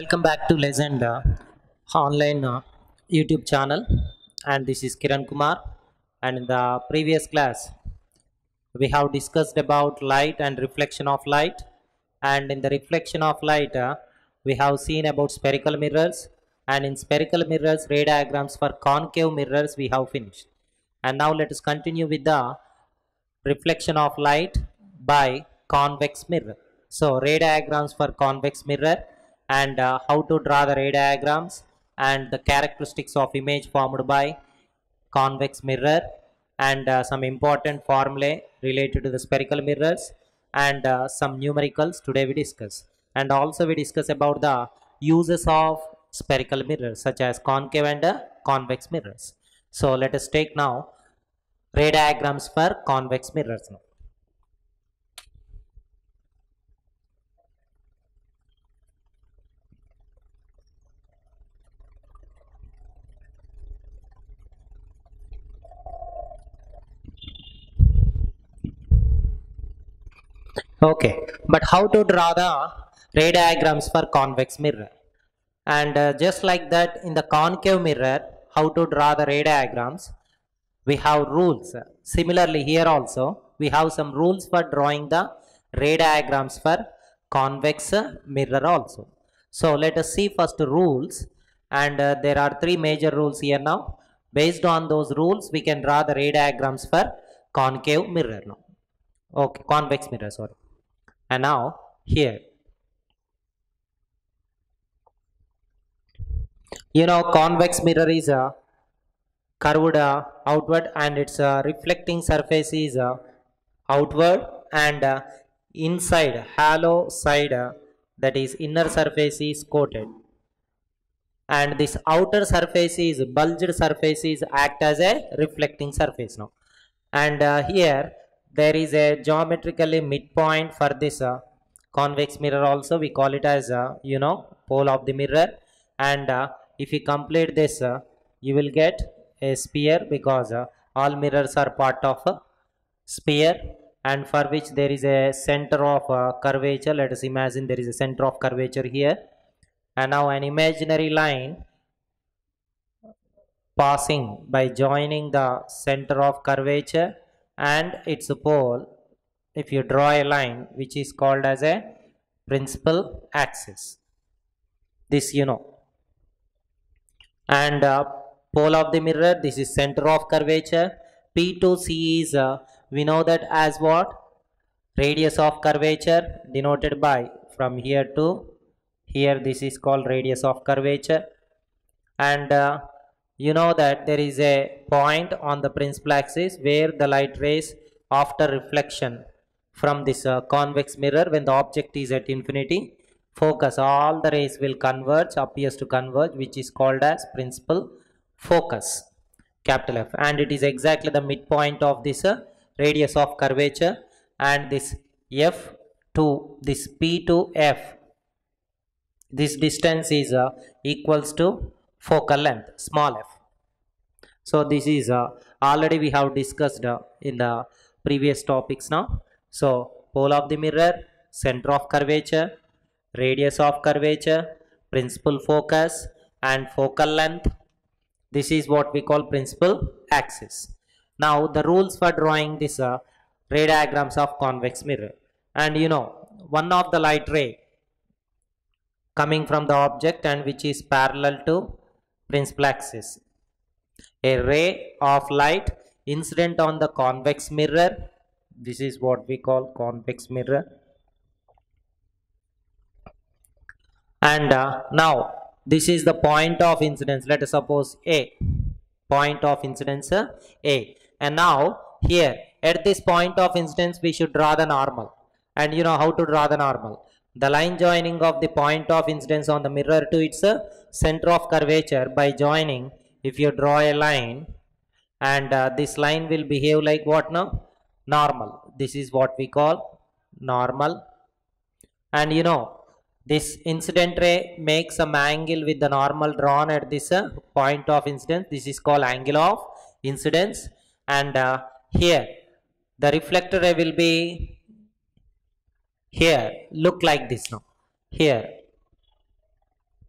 Welcome back to Legend online YouTube channel, and this is Kiran Kumar. And in the previous class, we have discussed about light and reflection of light. And in the reflection of light, we have seen about spherical mirrors, and in spherical mirrors, ray diagrams for concave mirrors we have finished. And now let us continue with the reflection of light by convex mirror. So ray diagrams for convex mirror, and how to draw the ray diagrams and the characteristics of image formed by convex mirror, and some important formulae related to the spherical mirrors, and some numericals today we discuss. And also we discuss about the uses of spherical mirrors such as concave and convex mirrors. So let us take now ray diagrams for convex mirrors now. Okay, but how to draw the ray diagrams for convex mirror? And just like that in the concave mirror, how to draw the ray diagrams? We have rules. Similarly here also, we have some rules for drawing the ray diagrams for convex mirror also. So let us see first rules, and there are three major rules here now. Based on those rules, we can draw the ray diagrams for concave mirror now. Okay, convex mirror, sorry. And now here, convex mirror is a curved outward, and its reflecting surface is outward, and inside hollow side, that is inner surface, is coated, and this outer surface is bulged surface is act as a reflecting surface now. And here there is a geometrically midpoint for this convex mirror also. We call it as pole of the mirror, and if you complete this, you will get a sphere, because all mirrors are part of a sphere, and for which there is a center of curvature. Let us imagine there is a center of curvature here, and now an imaginary line passing by joining the center of curvature and its pole. If you draw a line which is called as a principal axis, this and pole of the mirror, this is center of curvature. P to C is we know that as what? Radius of curvature, denoted by from here to here, this is called radius of curvature. And you know that there is a point on the principal axis where the light rays, after reflection from this convex mirror, when the object is at infinity focus, all the rays will converge, appears to converge, which is called as principal focus, capital F, and it is exactly the midpoint of this radius of curvature. And this F to this P to F, this distance is equals to focal length, small f. So this is already we have discussed in the previous topics now. So pole of the mirror, center of curvature, radius of curvature, principal focus, and focal length. This is what we call principal axis. Now the rules for drawing this ray diagrams of convex mirror. And one of the light ray coming from the object and which is parallel to principal axis. A ray of light incident on the convex mirror. This is what we call convex mirror. And now this is the point of incidence. Let us suppose A, point of incidence A. And now here at this point of incidence we should draw the normal. And how to draw the normal? The line joining of the point of incidence on the mirror to its center of curvature, by joining, if you draw a line, and this line will behave like what now? Normal. This is what we call normal. And this incident ray makes some angle with the normal drawn at this point of incidence. This is called angle of incidence. And here the reflector ray will be here, look like this now. Here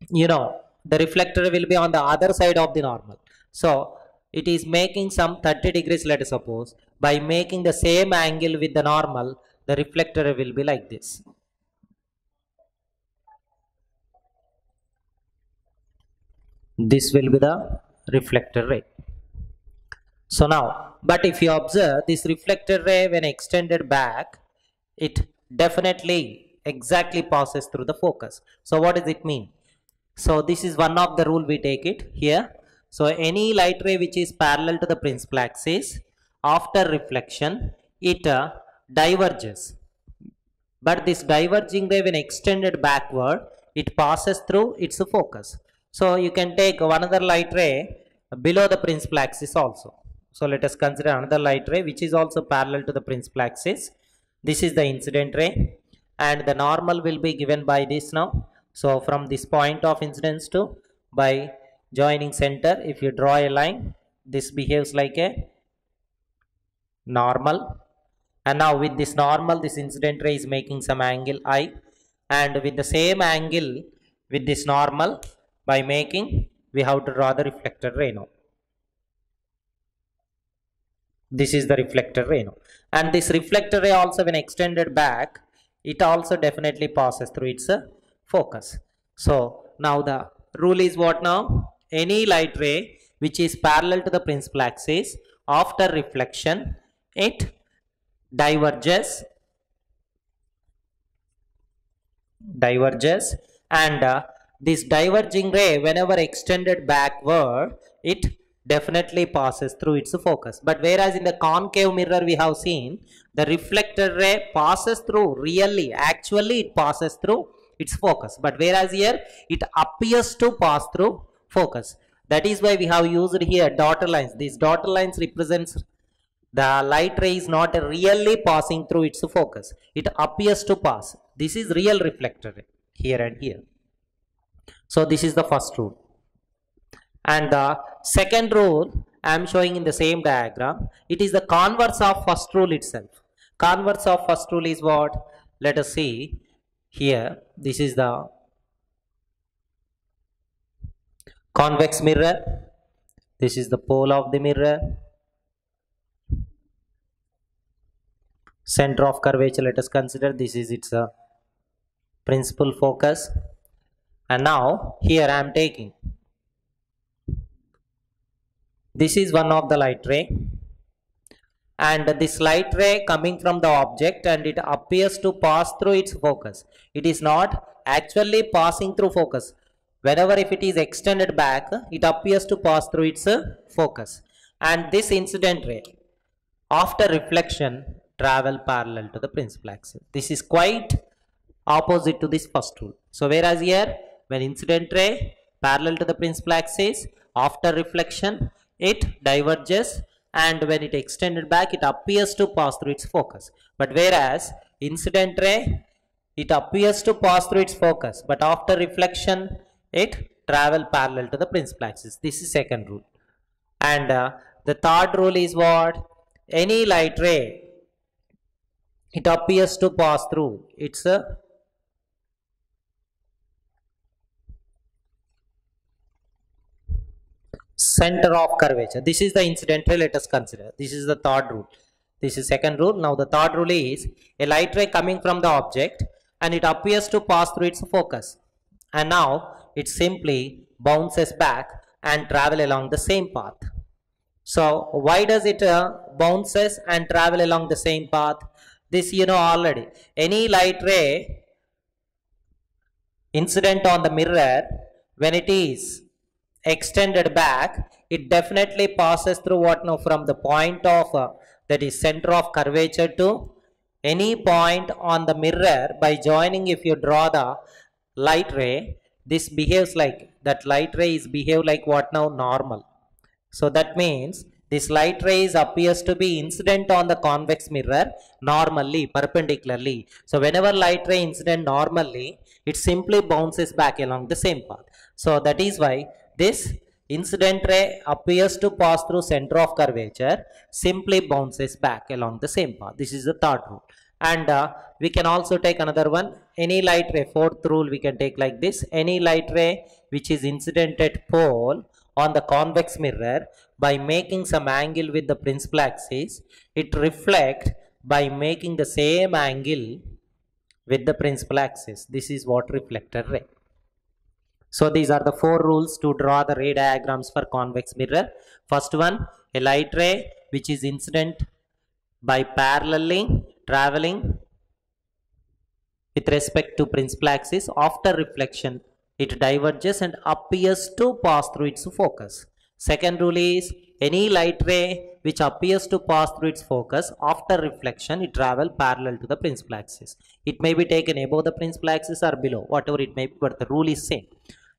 the reflector will be on the other side of the normal. So it is making some 30 degrees, let us suppose. By making the same angle with the normal, the reflector will be like this. This will be the reflector ray. So now, but if you observe this reflector ray when extended back, it definitely exactly passes through the focus. So what does it mean? So this is one of the rule we take it here. So any light ray which is parallel to the principal axis, after reflection, it diverges. But this diverging ray when extended backward, it passes through its focus. So you can take another light ray below the principal axis also. So let us consider another light ray which is also parallel to the principal axis. This is the incident ray, and the normal will be given by this now. So from this point of incidence to, by joining center, if you draw a line, this behaves like a normal. And now with this normal, this incident ray is making some angle I, and with the same angle with this normal, by making, we have to draw the reflector ray now. This is the reflector ray now. And this reflector ray also when extended back, it also definitely passes through its focus. So now the rule is what now? Any light ray which is parallel to the principal axis, after reflection, it diverges, and this diverging ray whenever extended backward, it definitely passes through its focus. But whereas in the concave mirror we have seen, the reflected ray passes through, actually it passes through its focus. But whereas here it appears to pass through focus. That is why we have used here dotted lines. These dotted lines represents the light ray is not really passing through its focus. It appears to pass. This is real reflector ray here and here. So this is the first rule. And the second rule I am showing in the same diagram. It is the converse of first rule itself. Converse of first rule is what? Let us see here. This is the convex mirror. This is the pole of the mirror. Center of curvature, let us consider. This is its principal focus. And now here I am taking, this is one of the light ray, and this light ray coming from the object, and it appears to pass through its focus. It is not actually passing through focus. Whenever if it is extended back, it appears to pass through its focus. And this incident ray, after reflection, travel parallel to the principal axis. This is quite opposite to this first rule. So whereas here, when incident ray parallel to the principal axis, after reflection, it diverges, and when it extended back, it appears to pass through its focus. But whereas incident ray, it appears to pass through its focus, but after reflection, it travel parallel to the principal axis. This is second rule. And the third rule is what? Any light ray, it appears to pass through its center of curvature. This is the incident ray, let us consider. This is the third rule. This is second rule. Now the third rule is a light ray coming from the object, and it appears to pass through its focus. And now it simply bounces back and travel along the same path. So why does it bounces and travel along the same path? This you know already. Any light ray incident on the mirror, when it is extended back, it definitely passes through what now? From the point of that is center of curvature to any point on the mirror. By joining, if you draw the light ray, this behaves like, that light ray is behave like what now? Normal. So that means this light rays appears to be incident on the convex mirror normally, perpendicularly. So whenever light ray incident normally, it simply bounces back along the same path. So that is why this incident ray appears to pass through center of curvature, simply bounces back along the same path. This is the third rule. And we can also take another one. Any light ray, fourth rule we can take like this. Any light ray which is incident at pole on the convex mirror, by making some angle with the principal axis, it reflects by making the same angle with the principal axis. This is what reflector ray. So these are the four rules to draw the ray diagrams for convex mirror. First one, a light ray which is incident by parallelly traveling with respect to principal axis. After reflection, it diverges and appears to pass through its focus. Second rule is, any light ray which appears to pass through its focus, after reflection it travels parallel to the principal axis. It may be taken above the principal axis or below, whatever it may be, but the rule is same.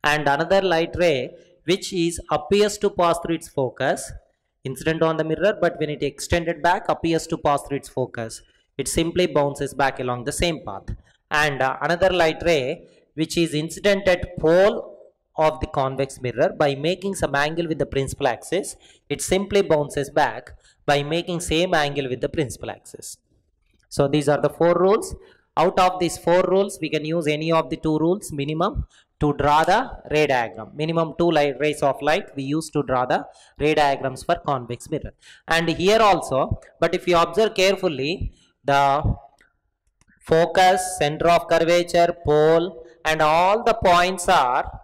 And another light ray which appears to pass through its focus, incident on the mirror, but when it extended back appears to pass through its focus, it simply bounces back along the same path. And another light ray which is incident at pole of the convex mirror, by making some angle with the principal axis, it simply bounces back by making same angle with the principal axis. So these are the four rules. Out of these four rules, we can use any of the two rules minimum to draw the ray diagram. Minimum two rays of light we use to draw the ray diagrams for convex mirror. And here also, but if you observe carefully, the focus, center of curvature, pole, and all the points are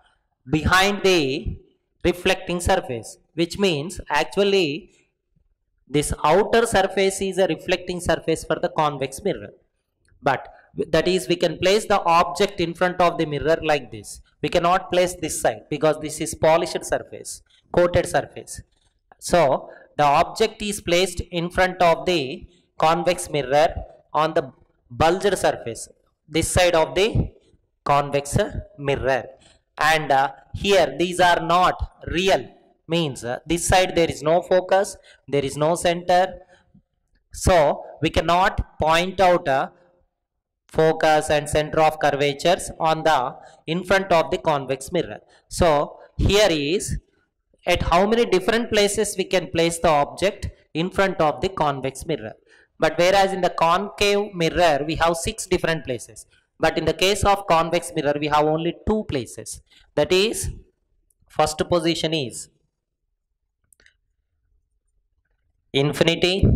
behind the reflecting surface, which means actually this outer surface is a reflecting surface for the convex mirror. But that is, we can place the object in front of the mirror like this. We cannot place this side because this is polished surface, coated surface. So the object is placed in front of the convex mirror on the bulged surface, this side of the convex mirror. And here these are not real, means this side there is no focus, there is no center, so we cannot point out focus and center of curvatures on the in front of the convex mirror. So here is at how many different places we can place the object in front of the convex mirror. But whereas in the concave mirror we have 6 different places. But in the case of convex mirror, we have only 2 places. That is, first position is infinity,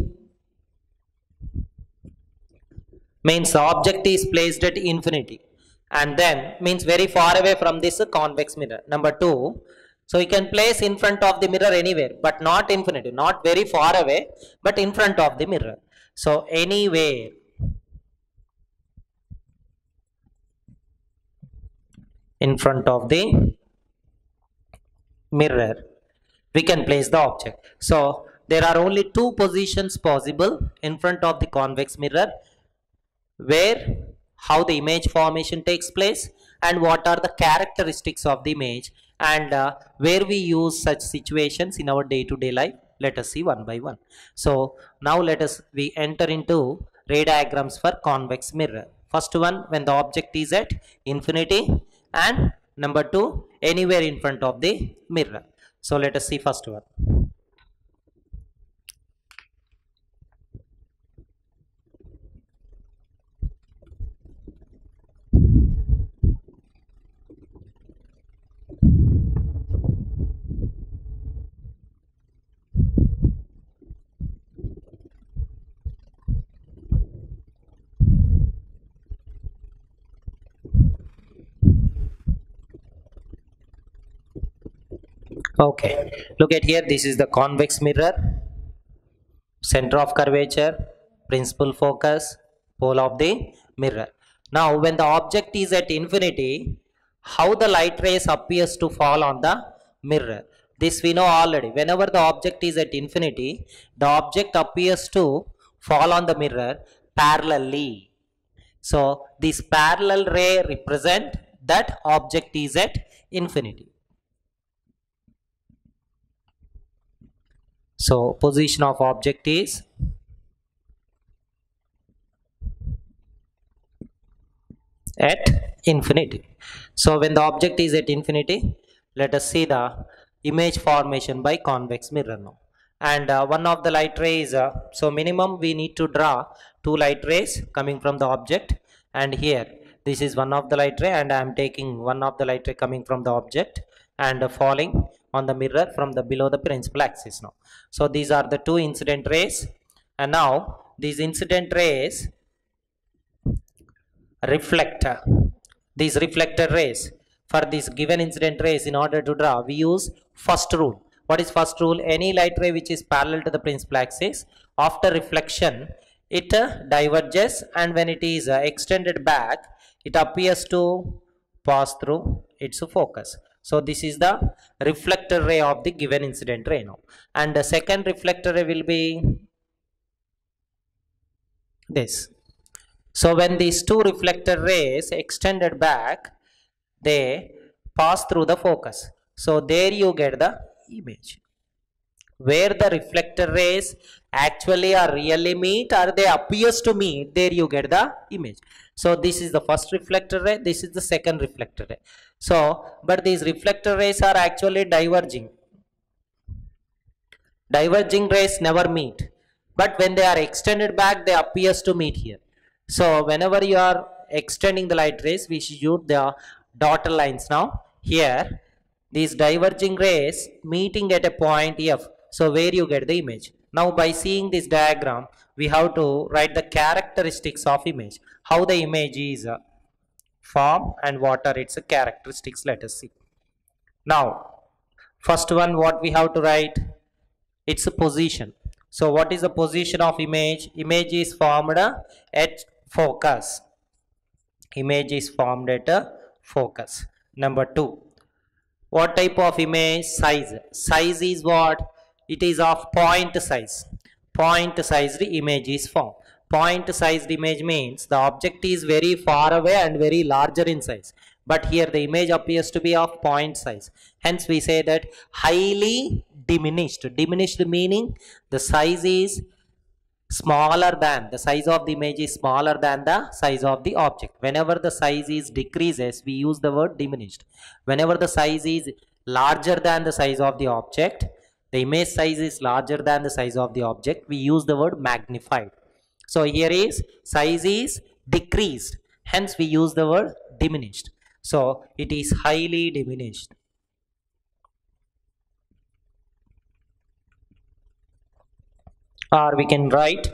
means the object is placed at infinity, and then means very far away from this convex mirror. Number 2, so you can place in front of the mirror anywhere, but not infinity, not very far away, but in front of the mirror. So anywhere in front of the mirror we can place the object. So there are only 2 positions possible in front of the convex mirror, where how the image formation takes place and what are the characteristics of the image, and where we use such situations in our day-to-day life. Let us see one by one. So now we enter into ray diagrams for convex mirror. First one, when the object is at infinity, and number 2, anywhere in front of the mirror. So let us see first one. Okay, look at here, this is the convex mirror, center of curvature, principal focus, pole of the mirror. Now when the object is at infinity, how the light rays appears to fall on the mirror? This we know already. Whenever the object is at infinity, the object appears to fall on the mirror parallelly. So this parallel ray represent that object is at infinity. So position of object is at infinity. So when the object is at infinity, let us see the image formation by convex mirror now. And one of the light rays, so minimum we need to draw two light rays coming from the object, and here this is one of the light ray, and I am taking one of the light ray coming from the object and falling on the mirror from the below the principal axis now. So these are the two incident rays, and now these incident rays reflect. These reflected rays, for these given incident rays, in order to draw, we use first rule. What is first rule? Any light ray which is parallel to the principal axis, after reflection it diverges, and when it is extended back, it appears to pass through its focus. So this is the reflector ray of the given incident ray now. And the second reflector ray will be this. So when these two reflector rays extended back, they pass through the focus. So there you get the image. Where the reflector rays actually or really meet, or they appears to meet, there you get the image. So this is the first reflector ray, this is the second reflector ray. So, but these reflector rays are actually diverging. Diverging rays never meet, but when they are extended back, they appears to meet here. So whenever you are extending the light rays, we should use the dotted lines now. Here, these diverging rays meeting at a point F. So where you get the image. Now by seeing this diagram, we have to write the characteristics of image. How the image is formed and what are its characteristics. Let us see. Now, first one, what we have to write? Its position. So what is the position of image? Image is formed at focus. Image is formed at a focus. Number 2. What type of image? Size. Size is what? It is of point size. Point sized image is formed. Point sized image means the object is very far away and very larger in size. But here the image appears to be of point size. Hence we say that highly diminished. Diminished meaning the size is smaller than, the size of the image is smaller than the size of the object. Whenever the size is decreases, we use the word diminished. Whenever the size is larger than the size of the object, the image size is larger than the size of the object, we use the word magnified. So here is size is decreased, hence we use the word diminished. So it is highly diminished. Or we can write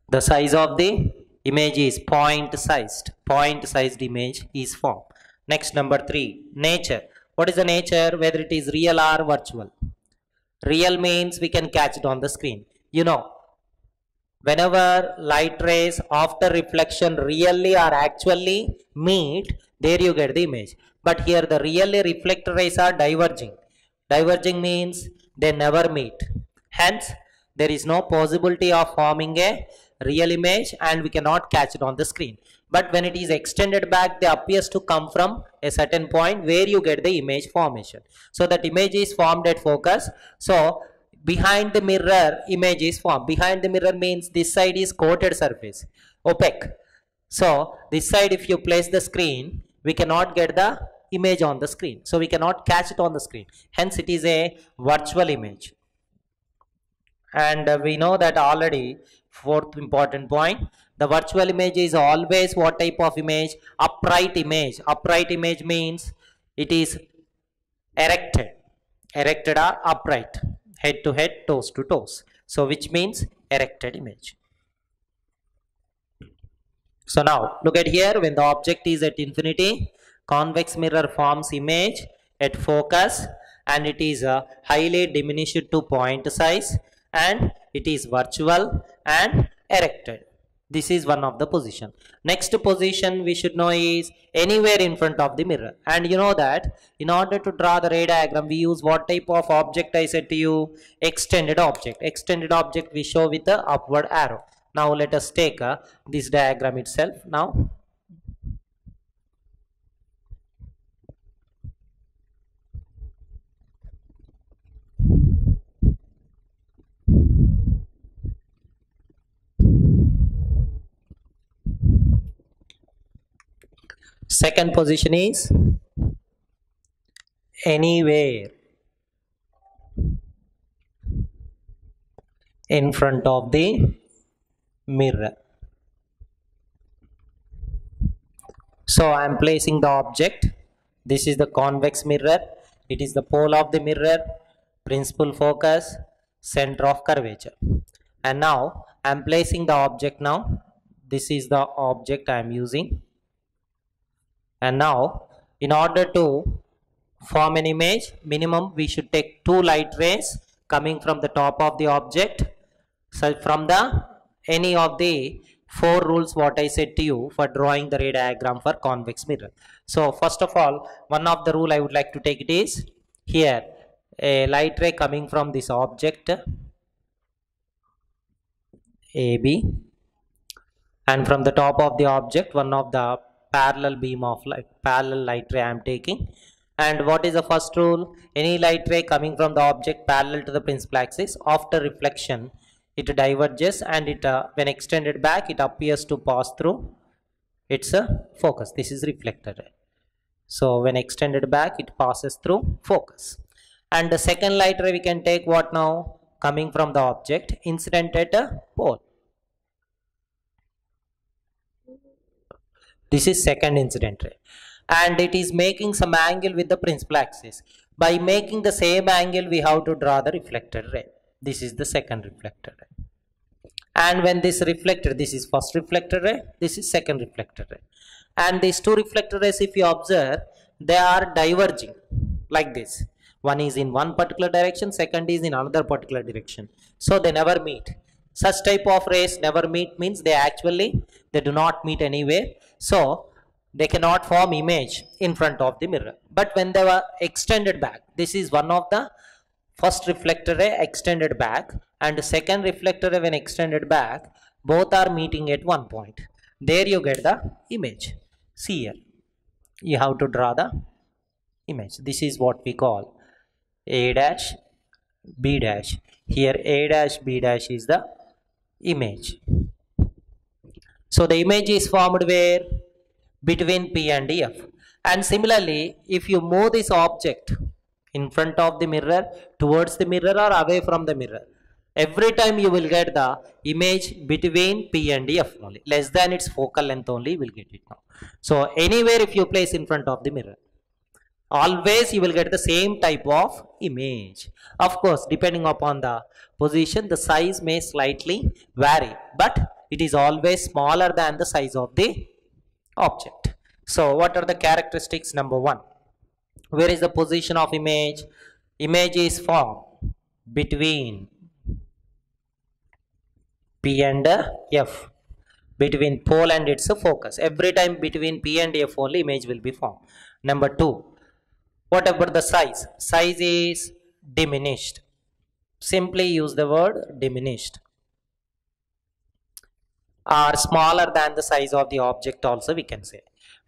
the size of the image is point sized. Point sized image is formed. Next, number 3, nature. What is the nature? Whether it is real or virtual. Real means we can catch it on the screen. You know, whenever light rays after reflection really or actually meet, there you get the image. But here the really reflector rays are diverging. Diverging means they never meet. Hence, there is no possibility of forming a real image and we cannot catch it on the screen. But when it is extended back, they appears to come from a certain point where you get the image formation. So that image is formed at focus. So behind the mirror, image is formed. Behind the mirror means this side is coated surface, opaque. So this side, if you place the screen, we cannot get the image on the screen. So we cannot catch it on the screen. Hence it is a virtual image. And we know that already. Fourth important point, the virtual image is always what type of image? Upright image. Upright image means it is erected. Erected or upright. Head to head, toes to toes. So which means erected image. So now look at here, when the object is at infinity, convex mirror forms image at focus and it is highly diminished to point size and it is virtual and erected. This is one of the position. Next position we should know is anywhere in front of the mirror. And you know that in order to draw the ray diagram, we use what type of object? I said to you, extended object. Extended object we show with the upward arrow. Now let us take this diagram itself now. Second position is anywhere in front of the mirror. So I am placing the object. This is the convex mirror. It is the pole of the mirror, principal focus, center of curvature. And now I am placing the object now. This is the object I am using. And now in order to form an image, minimum we should take 2 light rays coming from the top of the object. So from the any of the 4 rules what I said to you for drawing the ray diagram for convex mirror. So first of all, one of the rule I would like to take it is here a light ray coming from this object AB, and from the top of the object one of the parallel beam of light, parallel light ray I am taking. And what is the first rule? Any light ray coming from the object parallel to the principal axis, after reflection it diverges, and it when extended back it appears to pass through its focus. This is reflected ray. So when extended back it passes through focus. And the second light ray we can take what now? Coming from the object, incident at a pole. This is second incident ray, and it is making some angle with the principal axis. By making the same angle we have to draw the reflected ray. This is the second reflected ray. And when this reflected, this is first reflected ray, this is second reflected ray. And these two reflected rays, if you observe, they are diverging like this. One is in one particular direction, second is in another particular direction. So they never meet. Such type of rays never meet means they do not meet anywhere. So they cannot form image in front of the mirror. But when they were extended back, this is one of the first reflector ray extended back, and the second reflector ray when extended back, both are meeting at one point. There you get the image. See here, you have to draw the image. This is what we call A dash, B dash. Here A dash, B dash is the image. So the image is formed where? Between P and F. And similarly, if you move this object in front of the mirror, towards the mirror or away from the mirror, every time you will get the image between P and F only. Less than its focal length only you will get it now. So anywhere if you place in front of the mirror, always you will get the same type of image. Of course, depending upon the position, the size may slightly vary, but it is always smaller than the size of the object. So what are the characteristics? Number 1, where is the position of image? Image is formed between P and F, between pole and its focus. Every time between P and F only image will be formed. Number 2, what about the size? Size is diminished. Simply use the word diminished, or smaller than the size of the object also we can say.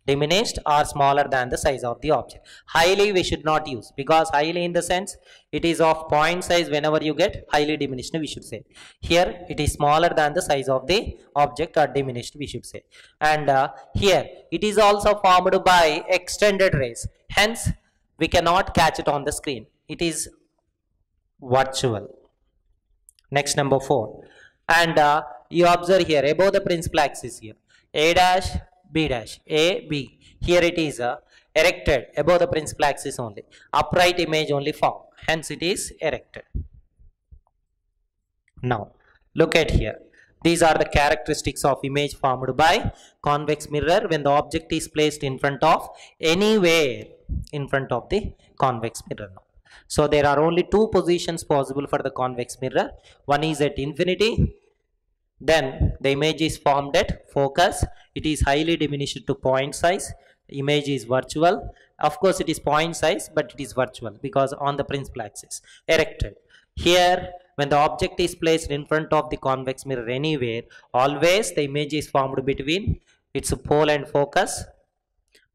Diminished or smaller than the size of the object. Highly we should not use, because highly in the sense it is of point size. Whenever you get highly diminished we should say. Here it is smaller than the size of the object, or diminished we should say. And here it is also formed by extended rays. Hence we cannot catch it on the screen. It is virtual. Next, number 4. And you observe here above the principal axis here, A dash, B dash, A, B. Here it is erected above the principal axis only. Upright image only formed. Hence it is erected. Now look at here. These are the characteristics of image formed by convex mirror when the object is placed in front of, anywhere in front of the convex mirror. So there are only 2 positions possible for the convex mirror. One is at infinity. Then the image is formed at focus. It is highly diminished to point size. Image is virtual. Of course it is point size, but it is virtual because on the principal axis. Erected. Here when the object is placed in front of the convex mirror anywhere, always the image is formed between its pole and focus,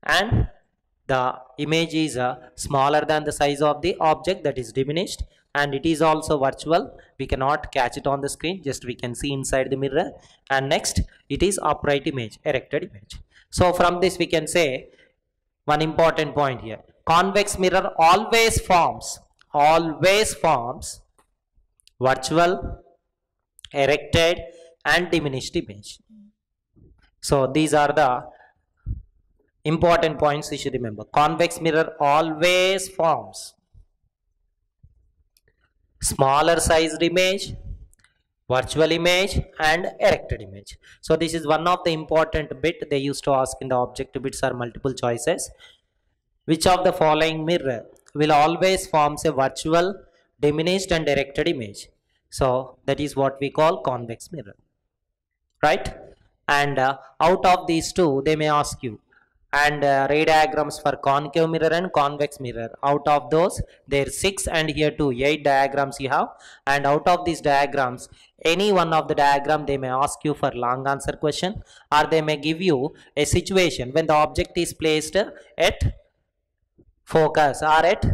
and the image is smaller than the size of the object, that is diminished, and it is also virtual. We cannot catch it on the screen, just we can see inside the mirror. And next it is upright image, erected image. So from this we can say one important point here. Convex mirror always forms virtual, erected and diminished image. So these are the Important points you should remember. Convex mirror always forms smaller sized image, virtual image and erected image. So this is one of the important bit they used to ask in the objective bits are multiple choices. Which of the following mirror will always forms a virtual, diminished and erected image? So that is what we call convex mirror, right? And out of these two they may ask you, and ray diagrams for concave mirror and convex mirror. Out of those there are 6 and here 2, 8 diagrams you have, and out of these diagrams any one of the diagram they may ask you for long answer question, or they may give you a situation when the object is placed at focus or at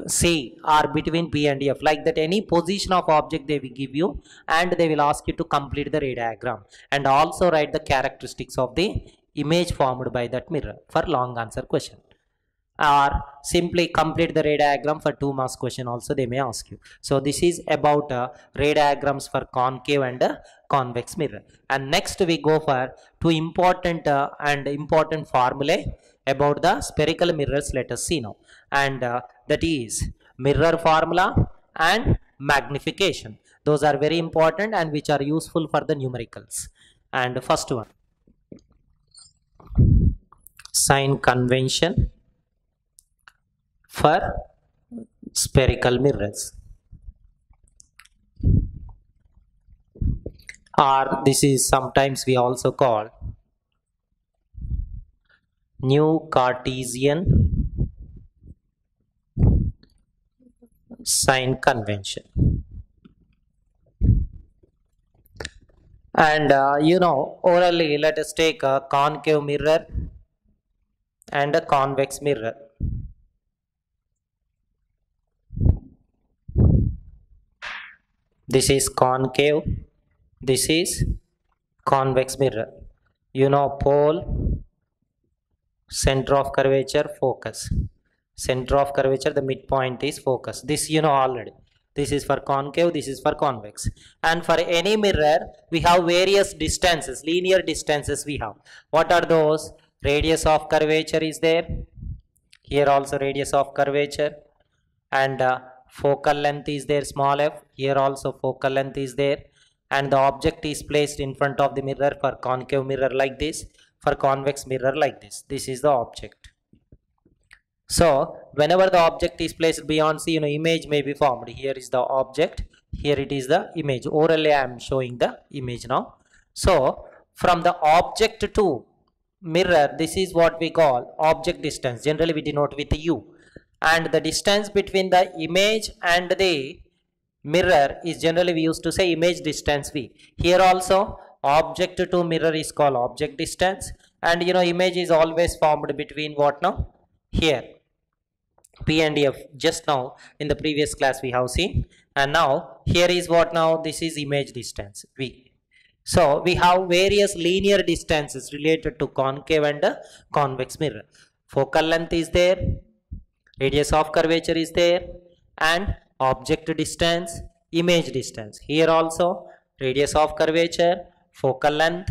C or between P and F, like that any position of object they will give you, and they will ask you to complete the ray diagram and also write the characteristics of the image formed by that mirror for long answer question, or simply complete the ray diagram for 2 marks question also they may ask you. So this is about ray diagrams for concave and convex mirror. And next we go for 2 important formulae about the spherical mirrors. Let us see now, and that is mirror formula and magnification. Those are very important and which are useful for the numericals. And first one, sign convention for spherical mirrors, or this is sometimes we also call new Cartesian sign convention. And orally let us take a concave mirror and a convex mirror. This is concave, this is convex mirror. Pole, center of curvature, focus. Center of curvature, the midpoint is focus. This already. This is for concave, this is for convex. And for any mirror, we have various distances, linear distances we have. What are those? Radius of curvature is there. Here also radius of curvature. And focal length is there, small f. Here also focal length is there. And the object is placed in front of the mirror for concave mirror like this. For convex mirror like this. This is the object. So whenever the object is placed beyond C, image may be formed. Here is the object, here it is the image. Orally I am showing the image now. So from the object to mirror, this is what we call object distance. Generally we denote with U. And the distance between the image and the mirror is generally we used to say image distance V. Here also object to mirror is called object distance. And image is always formed between what now? Here. P and F, just now in the previous class we have seen, and now here is what now? This is image distance V. So we have various linear distances related to concave and convex mirror. Focal length is there, radius of curvature is there, and object distance, image distance. Here also radius of curvature, focal length,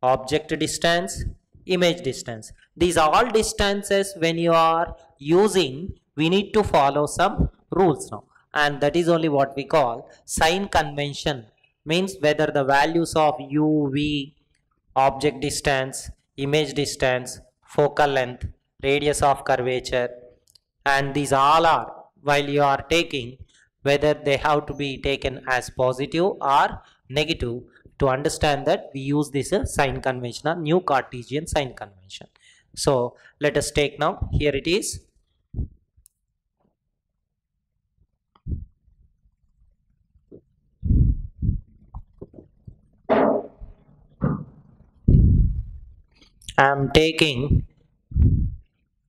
object distance, image distance. These are all distances. When you are using, we need to follow some rules now, and that is only what we call sign convention. Means whether the values of u, v, object distance, image distance, focal length, radius of curvature, and these all are, while you are taking, whether they have to be taken as positive or negative. To understand that, we use this sign convention, a new Cartesian sign convention. So let us take now, here it is. I am taking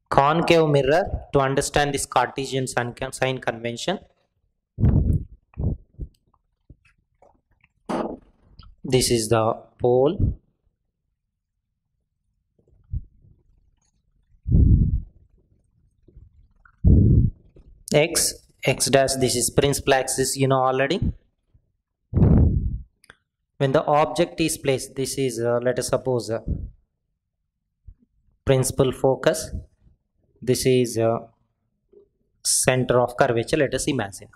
concave mirror to understand this Cartesian sign convention. This is the pole. X dash, this is principal axis, already. When the object is placed, this is let us suppose principal focus. This is center of curvature, let us imagine.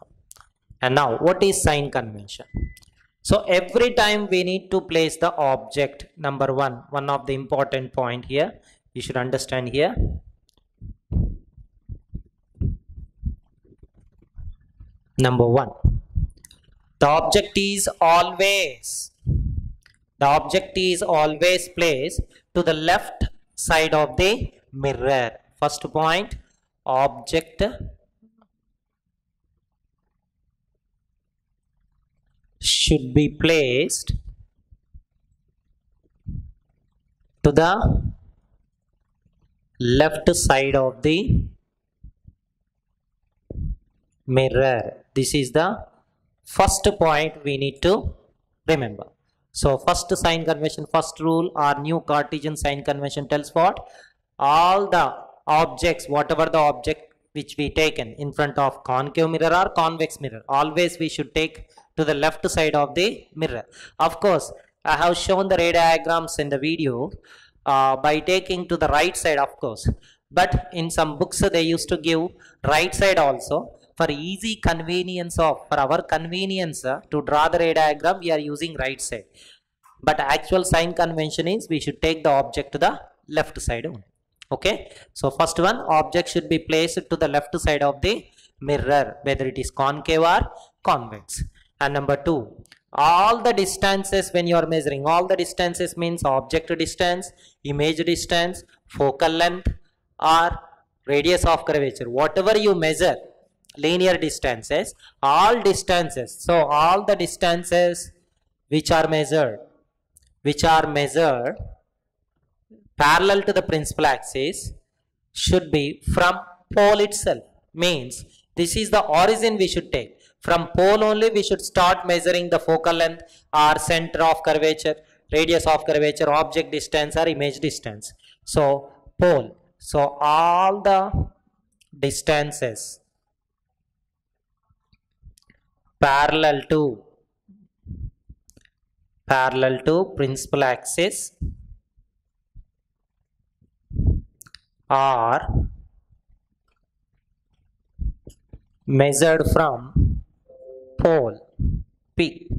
And now what is sign convention? So every time we need to place the object, number one of the important point here you should understand here. Number one, the object is always placed to the left side of the mirror. First point, object should be placed to the left side of the mirror. This is the first point we need to remember. So first sign convention, first rule or new Cartesian sign convention tells what? All the objects, whatever the object which we taken in front of concave mirror or convex mirror, always we should take to the left side of the mirror. Of course, I have shown the ray diagrams in the video by taking to the right side, of course. But in some books they used to give right side also. For easy convenience for our convenience to draw the ray diagram, we are using right side. But actual sign convention is we should take the object to the left side only. Okay. So first one, object should be placed to the left side of the mirror, whether it is concave or convex. And number two, all the distances when you are measuring, all the distances means object distance, image distance, focal length or radius of curvature, whatever you measure, linear distances, all distances. So all the distances which are measured parallel to the principal axis should be from pole itself. Means this is the origin we should take. From pole only we should start measuring the focal length or center of curvature, radius of curvature, object distance or image distance. So pole. So all the distances parallel to principal axis are measured from pole P.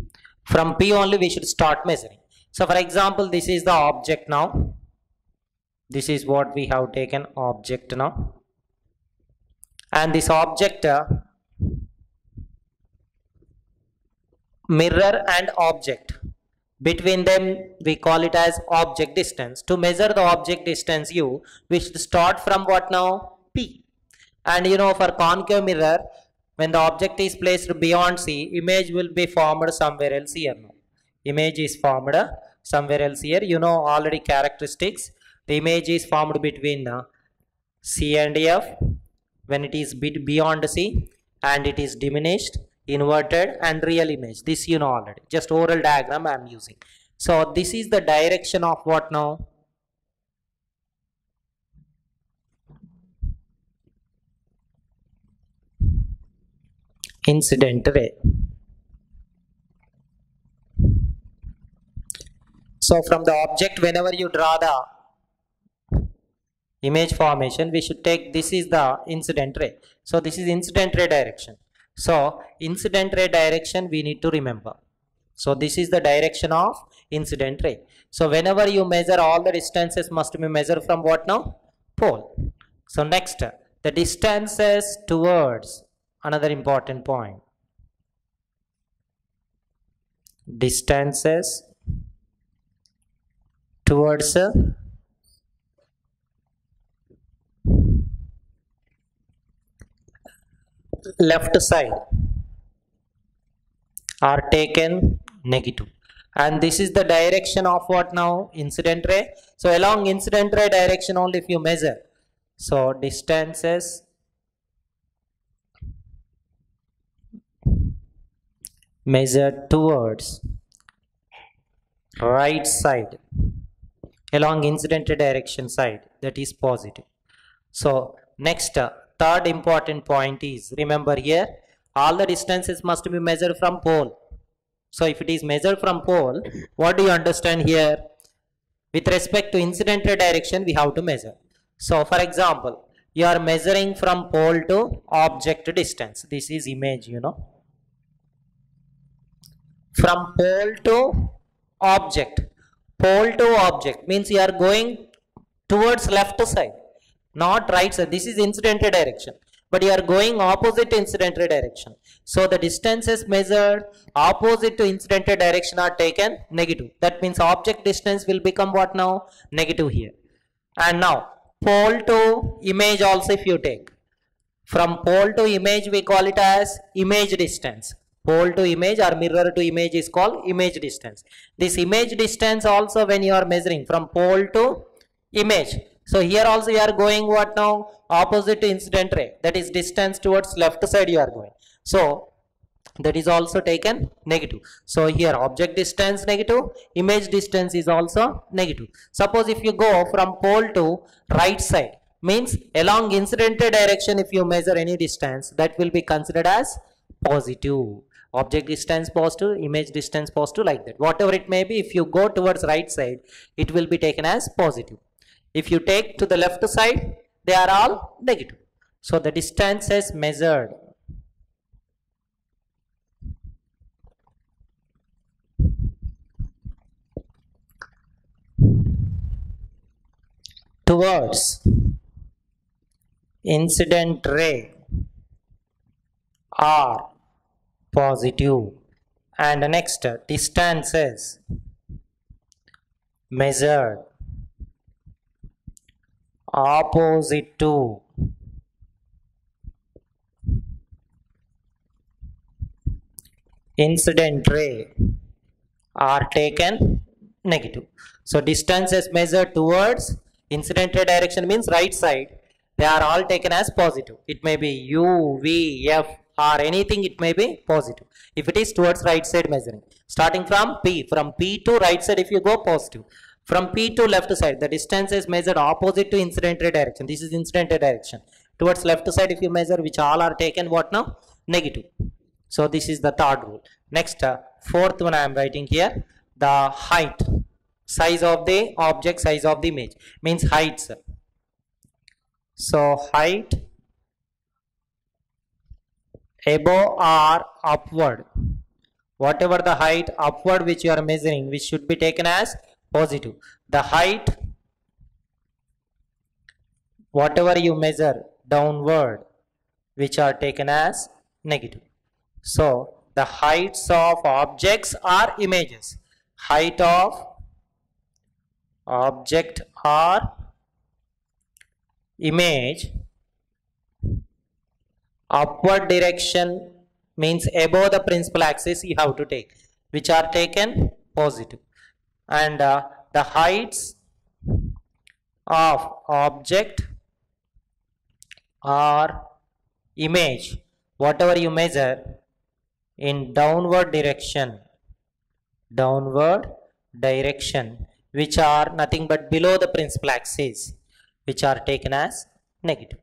From P only we should start measuring. So for example, this is the object now. This is what we have taken, object now. And this object, mirror and object, between them we call it as object distance. To measure the object distance we should start from what now? P. And you know, for concave mirror, when the object is placed beyond C, image will be formed somewhere else here now. Image is formed somewhere else here. You know already characteristics. The image is formed between C and F when it is bit beyond C, and it is diminished, inverted and real image. This you know already. Just oral diagram I am using. So this is the direction of what now? Incident ray. So from the object, whenever you draw the image formation, we should take, this is the incident ray. So this is incident ray direction. So incident ray direction we need to remember. So this is the direction of incident ray. So whenever you measure, all the distances must be measured from what now? Pole. So next, the distances towards, another important point, distances towards left side are taken negative, and this is the direction of what now? Incident ray. So along incident ray direction only if you measure, so distances measured towards right side along incident ray direction side, that is positive. So next, third important point is, remember here, all the distances must be measured from pole. So if it is measured from pole, what do you understand here? With respect to incident ray direction, we have to measure. So for example, you are measuring from pole to object distance. This is image, you know. From pole to object. Pole to object means you are going towards left side, not right side. This is incident direction, but you are going opposite to incident direction. So the distances measured opposite to incident direction are taken negative. That means object distance will become what now? Negative here. And now pole to image also if you take. From pole to image we call it as image distance. Pole to image or mirror to image is called image distance. This image distance also when you are measuring from pole to image. So here also you are going what now? Opposite to incident ray. That is distance towards left side you are going. So that is also taken negative. So here object distance negative, image distance is also negative. Suppose if you go from pole to right side, means along incident direction if you measure any distance, that will be considered as positive. Object distance positive, image distance positive, like that. Whatever it may be, if you go towards right side, it will be taken as positive. If you take to the left side, they are all negative. So the distance is measured towards incident ray are positive, and the next distance is measured opposite to incident ray are taken negative. So distance is measured towards incident ray direction means right side, they are all taken as positive. It may be U, V, F or anything, it may be positive. If it is towards right side measuring, starting from P to right side if you go positive. From P to left side, the distance is measured opposite to incident ray direction. This is incident ray direction. Towards left side if you measure, which all are taken what now? Negative. So this is the third rule. Next, fourth one I am writing here. The height, size of the object, size of the image, means heights. So height above or upward, whatever the height upward which you are measuring, which should be taken as positive. The height whatever you measure downward, which are taken as negative. So the heights of objects are images. Height of object or image, upward direction means above the principal axis you have to take, which are taken positive. And the heights of object or image, whatever you measure in downward direction, which are nothing but below the principal axis, which are taken as negative.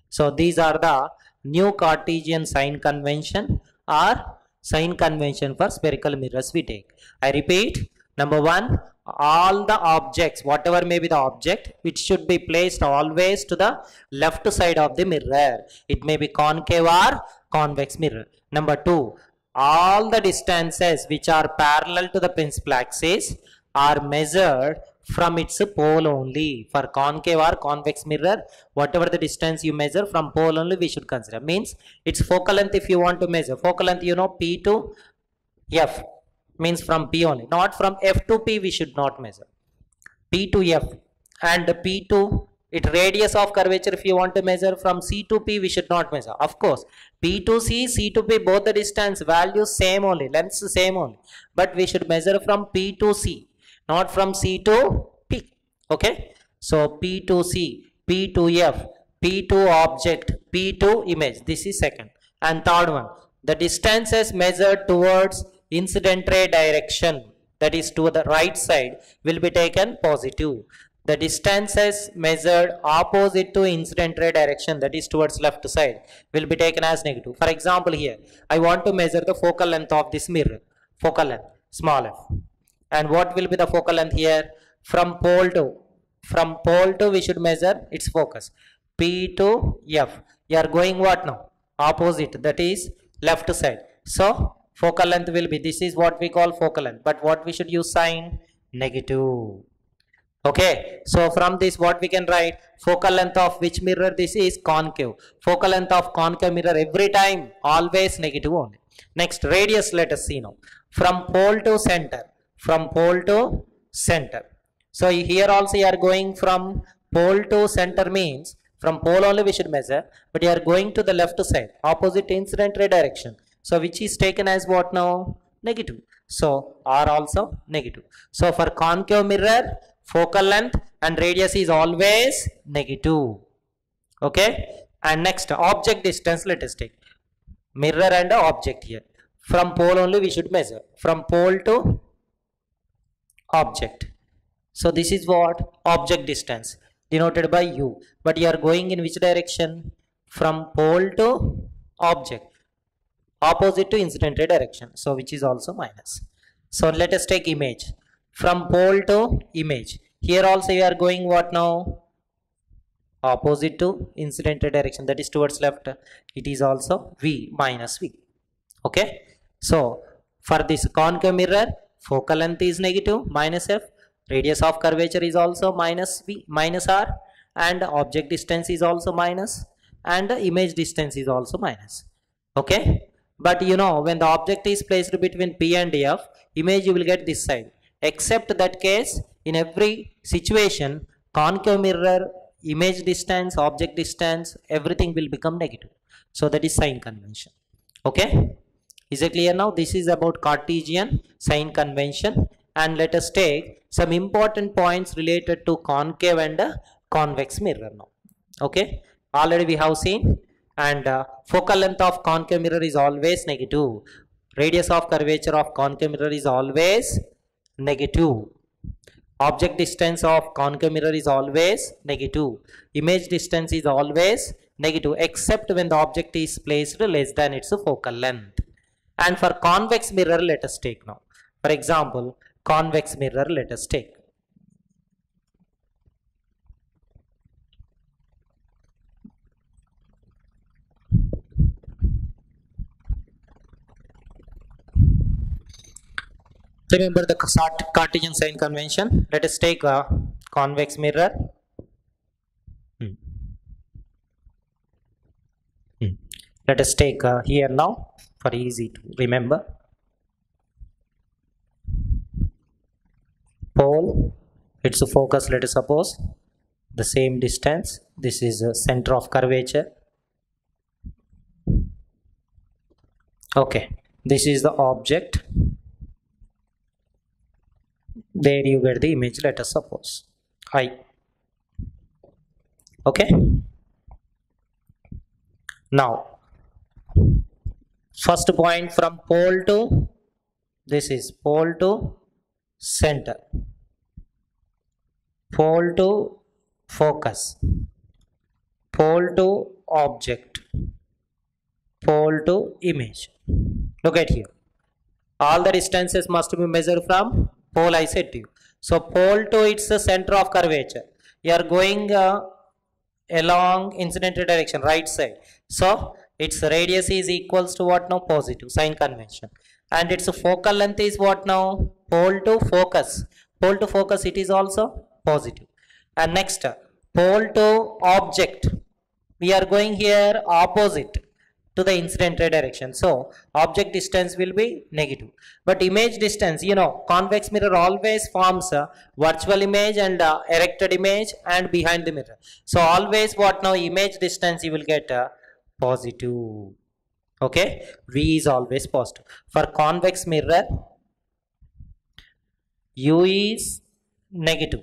So these are the new Cartesian sign convention or sign convention for spherical mirrors we take. I repeat, number one, all the objects, whatever may be the object, it should be placed always to the left side of the mirror. It may be concave or convex mirror. Number two, all the distances which are parallel to the principal axis are measured from its pole only. For concave or convex mirror, whatever the distance you measure from pole only we should consider. Means its focal length if you want to measure. Focal length you know P to F means from P only. Not from F to P we should not measure. P to F and P to it radius of curvature if you want to measure from C to P we should not measure. Of course P to C, C to P both the distance values same only, lengths same only. But we should measure from P to C, not from C to P. Okay. So P to C, P to F, P to object, P to image. This is second. And third one, the distances measured towards incident ray direction, that is to the right side, will be taken positive. The distances measured opposite to incident ray direction, that is towards left side, will be taken as negative. For example, here I want to measure the focal length of this mirror. Focal length, small f. And what will be the focal length here? From pole to From pole to we should measure its focus. P to F. You are going what now? Opposite, that is left side. So focal length will be, this is what we call focal length, but what we should use sign? Negative. Okay, so from this what we can write? Focal length of which mirror? This is concave. Focal length of concave mirror every time always negative only. Next, radius, let us see now. From pole to center. From pole to center. So here also you are going from pole to center, means from pole only we should measure, but you are going to the left side, opposite incident ray direction. So which is taken as what now? Negative. So R also negative. So for concave mirror, focal length and radius is always negative. Okay. And next, object distance, let us take. Mirror and object here. From pole only we should measure. From pole to object. So this is what? Object distance, denoted by U. But you are going in which direction? From pole to object, opposite to incident ray direction. So which is also minus. So let us take image. From pole to image. Here also you are going what now? Opposite to incident ray direction, that is towards left. It is also V, minus V. Okay. So for this concave mirror, focal length is negative, minus F. Radius of curvature is also minus V, minus R, and object distance is also minus, and image distance is also minus. Okay. But you know, when the object is placed between P and F, image you will get this side. Except that case, in every situation, concave mirror, image distance, object distance, everything will become negative. So that is sign convention. Okay. Is it clear now? This is about Cartesian sign convention. And let us take some important points related to concave and convex mirror now. Okay. Already we have seen. And focal length of concave mirror is always negative. Radius of curvature of concave mirror is always negative. Object distance of concave mirror is always negative. Image distance is always negative, except when the object is placed less than its focal length. And for convex mirror, let us take now. For example, convex mirror, let us take. Remember the Cartesian sign convention. Let us take a convex mirror. Let us take here now for easy to remember. Pole, its focus, let us suppose the same distance. This is the center of curvature. Okay, this is the object. There you get the image, let us suppose I. Okay. Now, first point from pole to, this is pole to center, pole to focus, pole to object, pole to image. Look at here. All the distances must be measured from pole, I said to you. So pole to its center of curvature. You are going along incident direction, right side. So its radius is equals to what now? Positive, sign convention. And its focal length is what now? Pole to focus. Pole to focus, it is also positive. And next, pole to object. We are going here opposite to the incident ray direction. So object distance will be negative. But image distance, you know, convex mirror always forms a virtual image and erected image and behind the mirror. So always what now? Image distance you will get positive. Okay. V is always positive. For convex mirror, U is negative.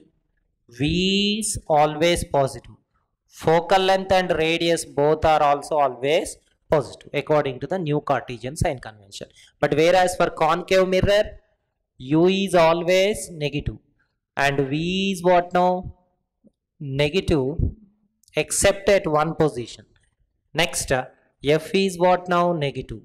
V is always positive. Focal length and radius both are also always positive according to the new Cartesian sign convention. But whereas for concave mirror, U is always negative and V is what now? Negative except at one position. Next, F is what now? Negative.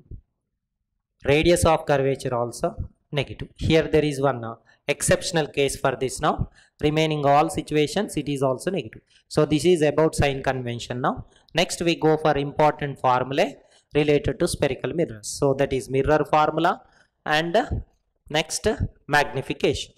Radius of curvature also negative. Here there is one exceptional case for this now. Remaining all situations it is also negative. So this is about sign convention. Now next we go for important formulae related to spherical mirrors. So that is mirror formula and next magnification.